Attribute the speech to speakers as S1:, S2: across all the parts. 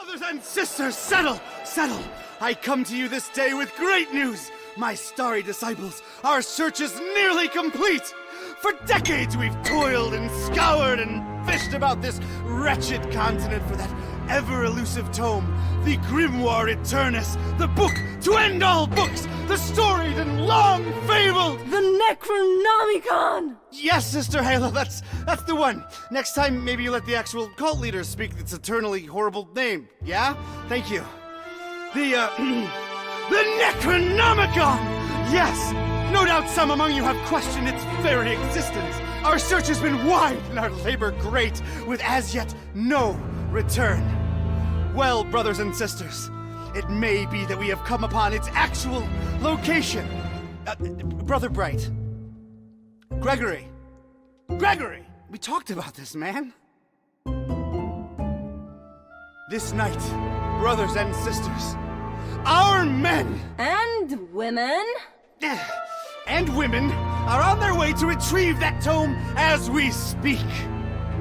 S1: Brothers and sisters, settle! Settle! I come to you this day with great news! My starry disciples, our search is nearly complete! For decades we've toiled and scoured and fished about this wretched continent for that ever-elusive tome, the Grimoire Eternus, the book to end all books, the storied and long-fabled...
S2: The Necronomicon!
S1: Yes, Sister Halo, that's the one. Next time, maybe you let the actual cult leader speak its eternally horrible name, yeah? Thank you. The Necronomicon! Yes! No doubt some among you have questioned its very existence. Our search has been wide and our labor great, with as yet no return. Well, brothers and sisters, it may be that we have come upon its actual location. Brother Bright. Gregory, we talked about this, man. This night, brothers and sisters, our men...
S2: And women...
S1: and women are on their way to retrieve that tome as we speak.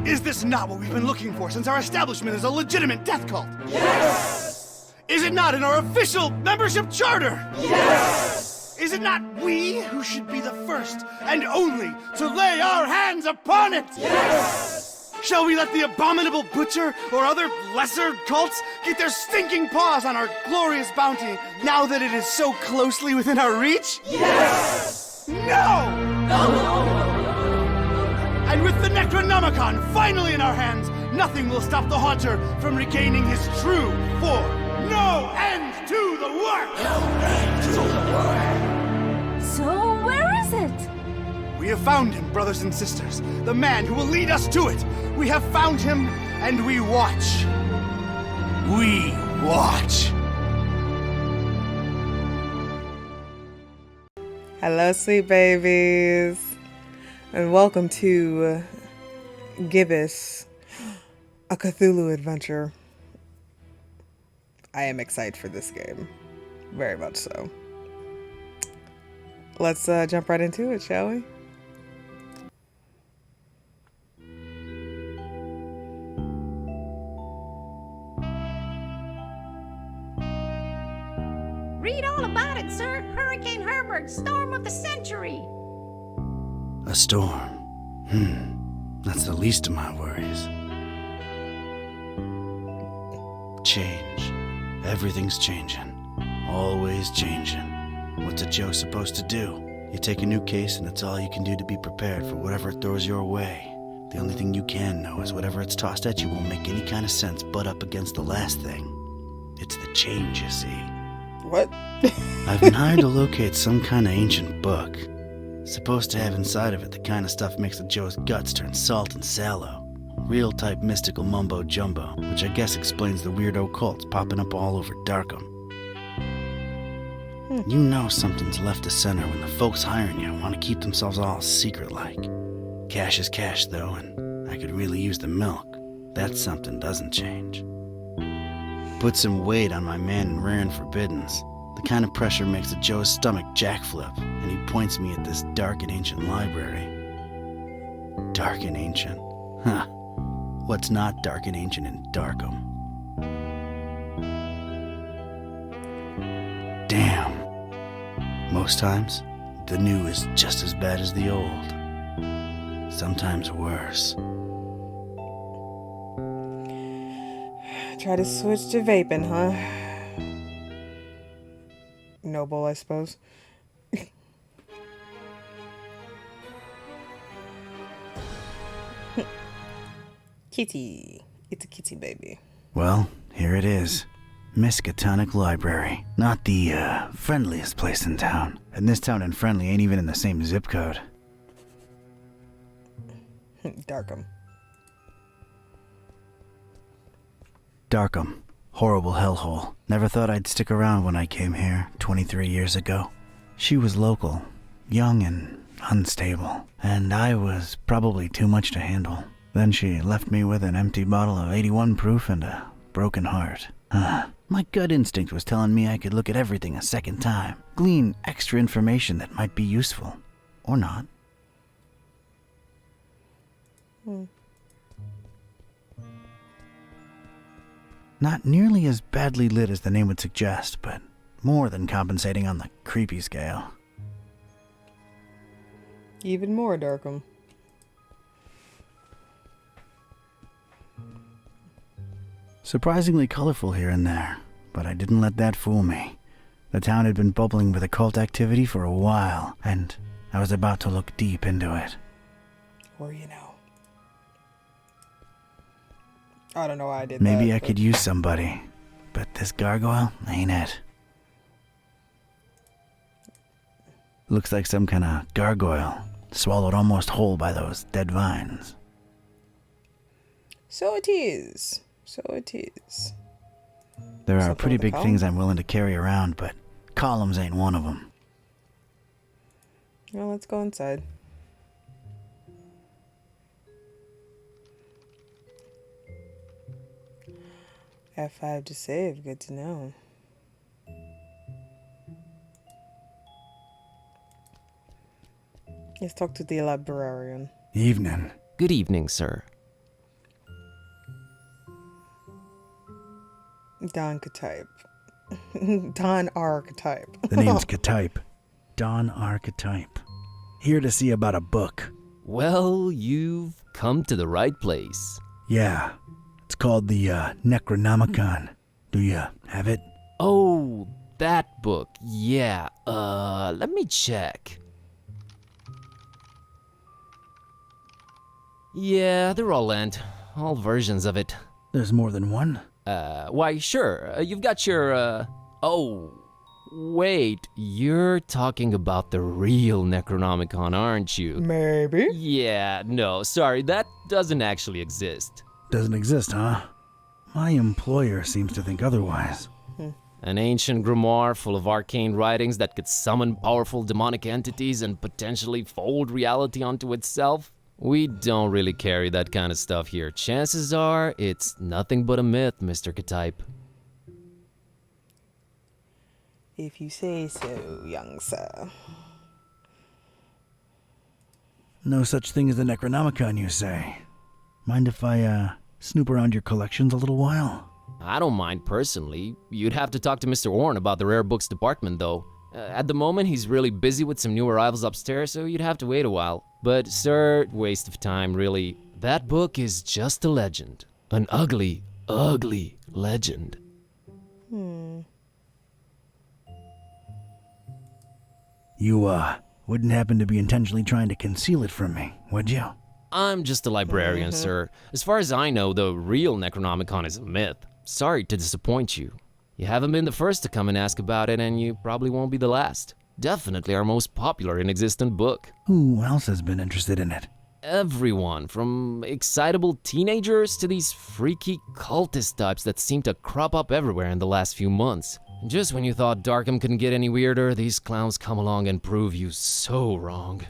S1: Is this not what we've been looking for since our establishment is a legitimate death cult?
S3: Yes!
S1: Is it not in our official membership charter?
S3: Yes!
S1: Is it not we who should be the first and only to lay our hands upon it?
S3: Yes!
S1: Shall we let the abominable butcher or other lesser cults get their stinking paws on our glorious bounty now that it is so closely within our reach?
S3: Yes!
S1: No! And with the Necronomicon finally in our hands, nothing will stop the Haunter from regaining his true form. No end to the work!
S3: No end to the work!
S2: So where is it?
S1: We have found him, brothers and sisters. The man who will lead us to it. We have found him, and we watch. We watch.
S4: Hello, sweet babies. And welcome to Gibbous, a Cthulhu adventure. I am excited for this game. Very much so. Let's jump right into it, shall we?
S5: Read all about it, sir. Hurricane Herbert, storm of the century.
S1: A storm. That's the least of my worries. Change. Everything's changing. Always changing. What's a Joe supposed to do? You take a new case and it's all you can do to be prepared for whatever it throws your way. The only thing you can know is whatever it's tossed at you won't make any kind of sense butt up against the last thing. It's the change, you see.
S4: What?
S1: I've been hired to locate some kind of ancient book. Supposed to have inside of it the kind of stuff makes a Joe's guts turn salt and sallow. Real type mystical mumbo jumbo, which I guess explains the weirdo cults popping up all over Darkham. You know something's left to center when the folks hiring you want to keep themselves all secret-like. Cash is cash, though, and I could really use the milk. That something doesn't change. Put some weight on my man in rare and forbiddens. The kind of pressure makes a Joe's stomach jackflip, and he points me at this dark and ancient library. Dark and ancient? Huh. What's not dark and ancient in Darkham? Damn. Most times, the new is just as bad as the old. Sometimes worse.
S4: Try to switch to vaping, huh? Noble, I suppose. Kitty. It's a kitty baby.
S1: Well, here it is. Miskatonic Library. Not the, friendliest place in town. And this town and friendly ain't even in the same zip code.
S4: Darkham.
S1: Darkham. Horrible hellhole. Never thought I'd stick around when I came here 23 years ago. She was local, young and unstable, and I was probably too much to handle. Then she left me with an empty bottle of 81 proof and a broken heart. My gut instinct was telling me I could look at everything a second time, glean extra information that might be useful, or not. Not nearly as badly lit as the name would suggest, but more than compensating on the creepy scale.
S4: Even more Darkham.
S1: Surprisingly colorful here and there, but I didn't let that fool me. The town had been bubbling with occult activity for a while, and I was about to look deep into it.
S4: Or, you know. I don't know why I did
S1: Maybe
S4: that.
S1: I could use somebody, but this gargoyle ain't it. Looks like some kind of gargoyle, swallowed almost whole by those dead vines.
S4: So it is. So it is.
S1: There are
S4: Something
S1: pretty
S4: with the
S1: big things I'm willing to carry around, but columns ain't one of them.
S4: Well, let's go inside. F5 to save. Good to know. Let's talk to the librarian.
S1: Evening.
S6: Good evening, sir.
S4: Don Ketype. Don Archetype.
S1: The name's Ketype. Don Archetype. Here to see about a book.
S6: Well, you've come to the right place.
S1: Yeah, it's called the Necronomicon. Do you have it?
S6: Oh, that book. Yeah, let me check. Yeah, they're all lent. All versions of it.
S1: There's more than one.
S6: Why, sure. You've got your, oh, wait. You're talking about the real Necronomicon, aren't you?
S4: Maybe.
S6: Yeah, no, sorry, that doesn't actually exist.
S1: Doesn't exist, huh? My employer seems to think otherwise.
S6: An ancient grimoire full of arcane writings that could summon powerful demonic entities and potentially fold reality onto itself? We don't really carry that kind of stuff here. Chances are, it's nothing but a myth, Mr. Ketype.
S4: If you say so, young sir.
S1: No such thing as the Necronomicon, you say? Mind if I, snoop around your collections a little while?
S6: I don't mind personally. You'd have to talk to Mr. Orne about the rare books department, though. At the moment, he's really busy with some new arrivals upstairs, so you'd have to wait a while. But, sir, waste of time, really. That book is just a legend. An ugly, ugly legend.
S1: You, wouldn't happen to be intentionally trying to conceal it from me, would you?
S6: I'm just a librarian, sir. As far as I know, the real Necronomicon is a myth. Sorry to disappoint you. You haven't been the first to come and ask about it, and you probably won't be the last. Definitely our most popular and existent book.
S1: Who else has been interested in it?
S6: Everyone, from excitable teenagers to these freaky cultist types that seem to crop up everywhere in the last few months. Just when you thought Darkham couldn't get any weirder, these clowns come along and prove you so wrong.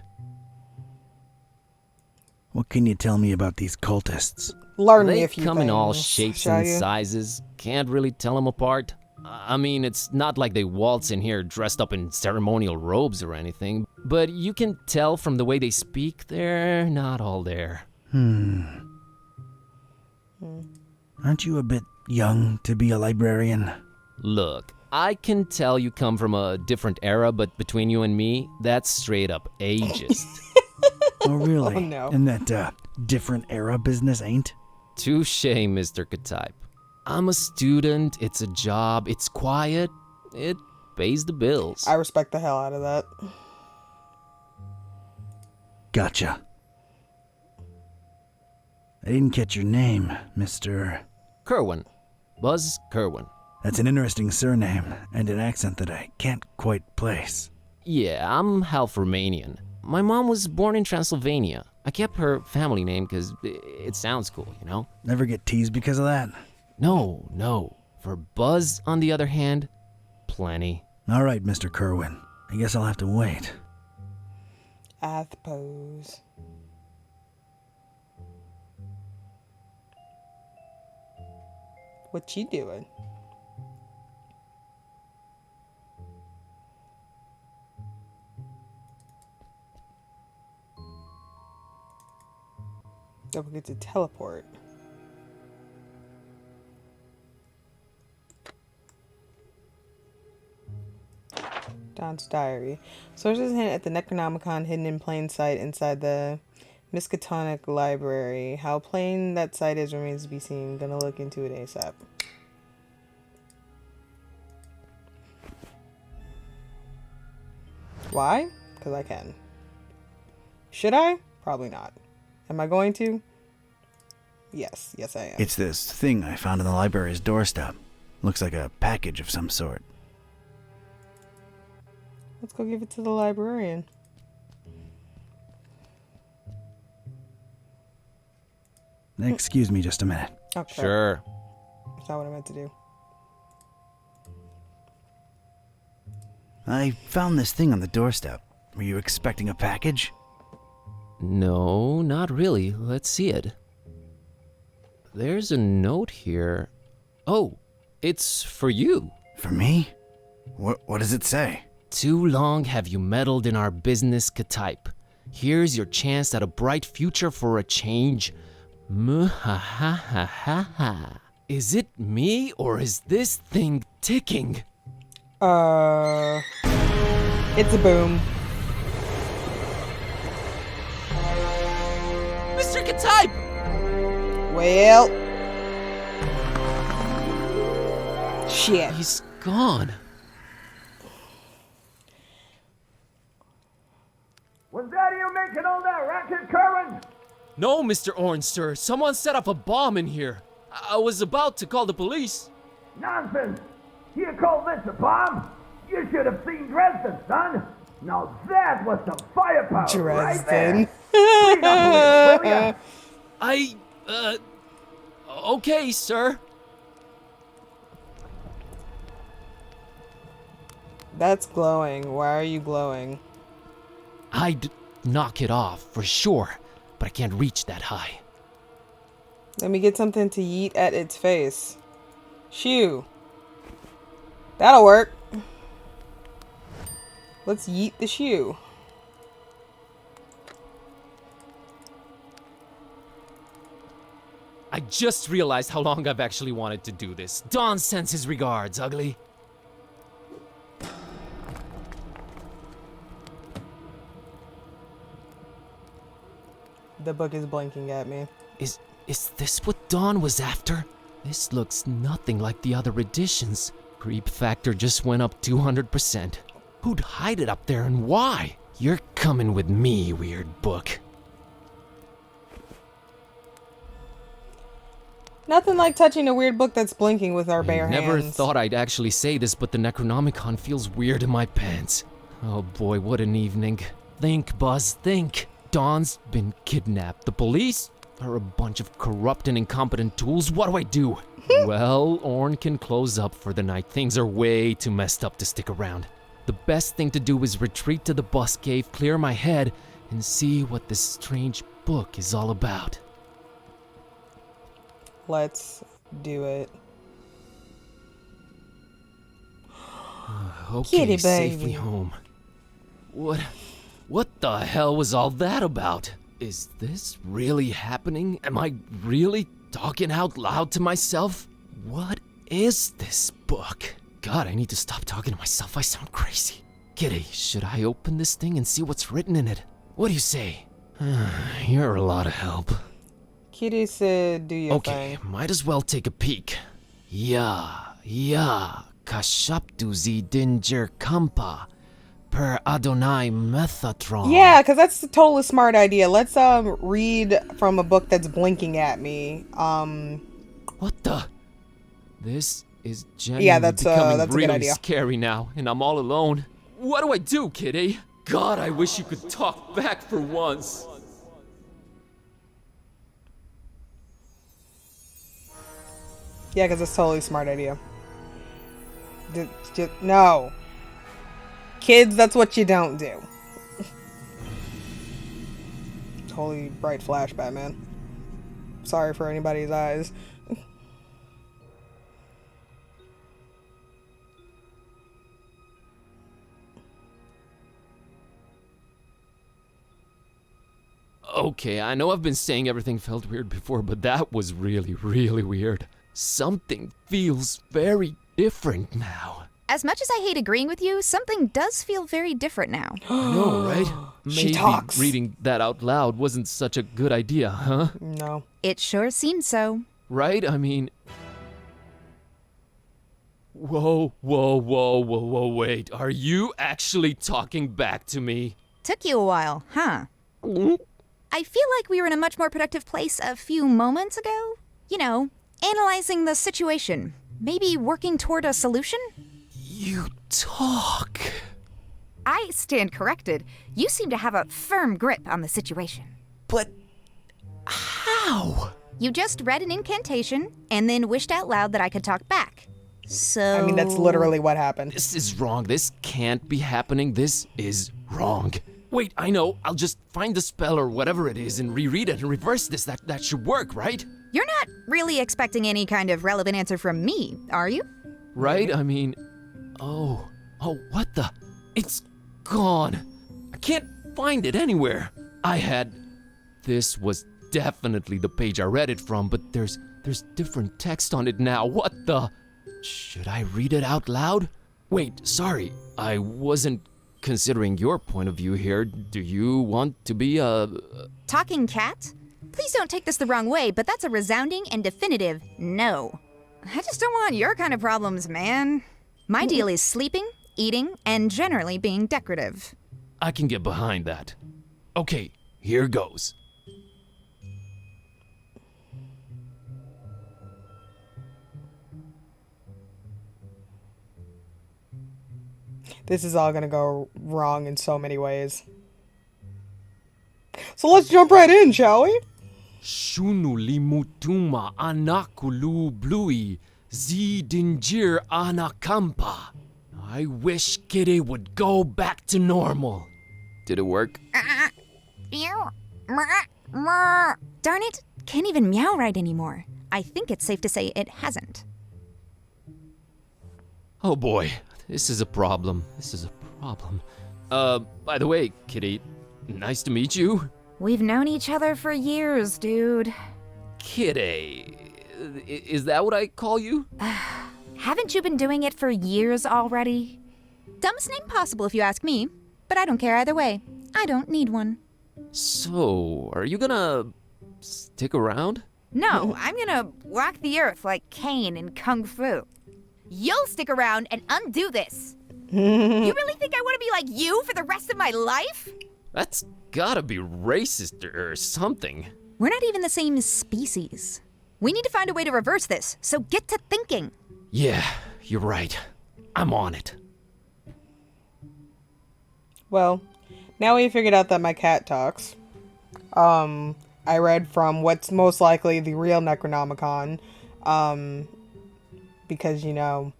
S1: What can you tell me about these cultists?
S4: Learn me
S6: They
S4: a few
S6: come in all
S4: things,
S6: shapes
S4: shall
S6: and
S4: you?
S6: sizes. Can't really tell them apart. I mean, it's not like they waltz in here dressed up in ceremonial robes or anything, but you can tell from the way they speak, they're not all there.
S1: Aren't you a bit young to be a librarian?
S6: Look, I can tell you come from a different era, but between you and me, that's straight up ageist.
S1: Oh, really?
S4: Oh, no.
S1: And that, different era business ain't?
S6: Touché, Mr. Ketype. I'm a student, it's a job, it's quiet, it pays the bills.
S4: I respect the hell out of that.
S1: Gotcha. I didn't catch your name, Mr.
S6: Kerwan. Buzz Kerwan.
S1: That's an interesting surname and an accent that I can't quite place.
S6: Yeah, I'm half Romanian. My mom was born in Transylvania. I kept her family name because it sounds cool, you know?
S1: Never get teased because of that?
S6: No. For Buzz, on the other hand, plenty.
S1: All right, Mr. Kerwan. I guess I'll have to wait.
S4: I suppose. What you doing? Don't forget to teleport. Don's diary. Sources hint at the Necronomicon hidden in plain sight inside the Miskatonic library. How plain that sight is remains to be seen. Gonna look into it ASAP. Why? Because I can. Should I? Probably not. Am I going to? Yes. Yes, I am.
S1: It's this thing I found on the library's doorstep. Looks like a package of some sort.
S4: Let's go give it to the librarian.
S1: Excuse me just a minute.
S4: Oh, crap.
S6: Sure.
S4: That's not what I meant to do.
S1: I found this thing on the doorstep. Were you expecting a package?
S6: No, not really. Let's see it. There's a note here. Oh, it's for you.
S1: For me? What does it say?
S6: Too long have you meddled in our business, Ketype. Here's your chance at a bright future for a change. Muhahahaha. Is it me or is this thing ticking?
S4: It's a boom.
S6: Mr. Ketype!
S4: Well. Shit.
S6: He's gone.
S3: Was that you making all that racket, Kerwan?
S6: No, Mr. Orange, sir. Someone set up a bomb in here. I was about to call the police.
S3: Nonsense! You call this a bomb? You should have seen Dresden, son! Now that was some firepower right
S4: Dresden.
S3: there! Clean up a little, will ya?
S6: Okay, sir.
S4: That's glowing. Why are you glowing?
S6: I'd knock it off for sure, but I can't reach that high.
S4: Let me get something to yeet at its face. Shoo. That'll work. Let's yeet the shoe.
S6: I just realized how long I've actually wanted to do this. Don sends his regards, ugly.
S4: The book is blinking at me.
S6: Is this what Dawn was after? This looks nothing like the other editions. Creep factor just went up 200%. Who'd hide it up there and why? You're coming with me, weird book.
S4: Nothing like touching a weird book that's blinking with our bare
S6: Never
S4: hands.
S6: thought I'd actually say this, but the Necronomicon feels weird in my pants. Oh boy, what an evening. Think, Buzz, think. Dawn's been kidnapped. The police are a bunch of corrupt and incompetent tools. What do I do? Well, Orn can close up for the night. Things are way too messed up to stick around. The best thing to do is retreat to the bus cave, clear my head, and see what this strange book is all about.
S4: Let's do it.
S6: Okay,
S4: Kitty
S6: safely
S4: baby.
S6: home. What the hell was all that about? Is this really happening? Am I really talking out loud to myself? What is this book? God, I need to stop talking to myself. I sound crazy. Kitty, should I open this thing and see what's written in it? What do you say? You're a lot of help.
S4: Kitty said, do your
S6: Okay,
S4: thing.
S6: might as well take a peek. Yeah, Kashaptuzi Dinger Kampa. Per Adonai Methatron.
S4: Yeah, because that's a totally smart idea. Let's read from a book that's blinking at me.
S6: What the? This is genuinely
S4: Yeah, that's a
S6: becoming
S4: good
S6: really
S4: idea.
S6: scary now, and I'm all alone. What do I do, Kitty? God, I wish you could talk back for once.
S4: Yeah, because it's a totally smart idea. No. Kids, that's what you don't do. Totally bright flash, Batman. Sorry for anybody's eyes.
S6: Okay, I know I've been saying everything felt weird before, but that was really, really weird. Something feels very different now.
S7: As much as I hate agreeing with you, something does feel very different now.
S6: I know, right?
S4: She
S6: Maybe
S4: talks.
S6: reading that out loud wasn't such a good idea, huh?
S4: No.
S7: It sure seems so.
S6: Right? I mean... Whoa, wait. Are you actually talking back to me?
S7: Took you a while, huh? I feel like we were in a much more productive place a few moments ago. You know, analyzing the situation. Maybe working toward a solution?
S6: You talk.
S7: I stand corrected. You seem to have a firm grip on the situation.
S6: But... how?
S7: You just read an incantation and then wished out loud that I could talk back. So...
S4: I mean, that's literally what happened.
S6: This is wrong. This can't be happening. This is wrong. Wait, I know. I'll just find the spell or whatever it is and reread it and reverse this. That should work, right?
S7: You're not really expecting any kind of relevant answer from me, are you?
S6: Right? I mean... Oh, what the... It's gone. I can't find it anywhere. This was definitely the page I read it from, but there's different text on it now. What the... Should I read it out loud? Wait, sorry. I wasn't considering your point of view here. Do you want to be a...
S7: Talking cat? Please don't take this the wrong way, but that's a resounding and definitive no. I just don't want your kind of problems, man. My deal is sleeping, eating, and generally being decorative.
S6: I can get behind that. Okay, here goes.
S4: This is all gonna go wrong in so many ways. So let's jump right in, shall we?
S6: Shunu limutuma anakulu blui zidinjir anakampa. I wish Kitty would go back to normal. Did it work?
S7: Darn it, can't even meow right anymore. I think it's safe to say it hasn't.
S6: Oh boy, this is a problem. By the way, Kitty, nice to meet you.
S7: We've known each other for years, dude.
S6: Kitty, is that what I call you?
S7: Haven't you been doing it for years already? Dumbest name possible if you ask me, but I don't care either way. I don't need one.
S6: So, are you gonna stick around?
S7: No, I'm gonna walk the earth like Caine in Kung Fu. You'll stick around and undo this. You really think I want to be like you for the rest of my life?
S6: That's gotta be racist or something.
S7: We're not even the same species. We need to find a way to reverse this, so get to thinking.
S6: Yeah, you're right. I'm on it.
S4: Well, now we figured out that my cat talks. I read from what's most likely the real Necronomicon. Because, you know,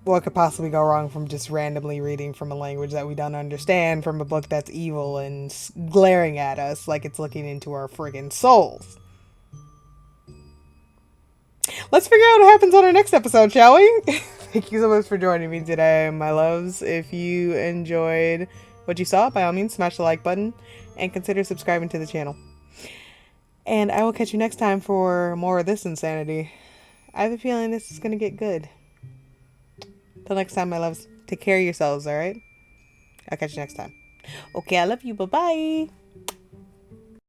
S4: what could possibly go wrong from just randomly reading from a language that we don't understand from a book that's evil and glaring at us like it's looking into our friggin' souls? Let's figure out what happens on our next episode, shall we? Thank you so much for joining me today, my loves. If you enjoyed what you saw, by all means, smash the like button and consider subscribing to the channel. And I will catch you next time for more of this insanity. I have a feeling this is going to get good. Till next time, my loves, take care of yourselves, alright? I'll catch you next time. Okay, I love you. Bye-bye.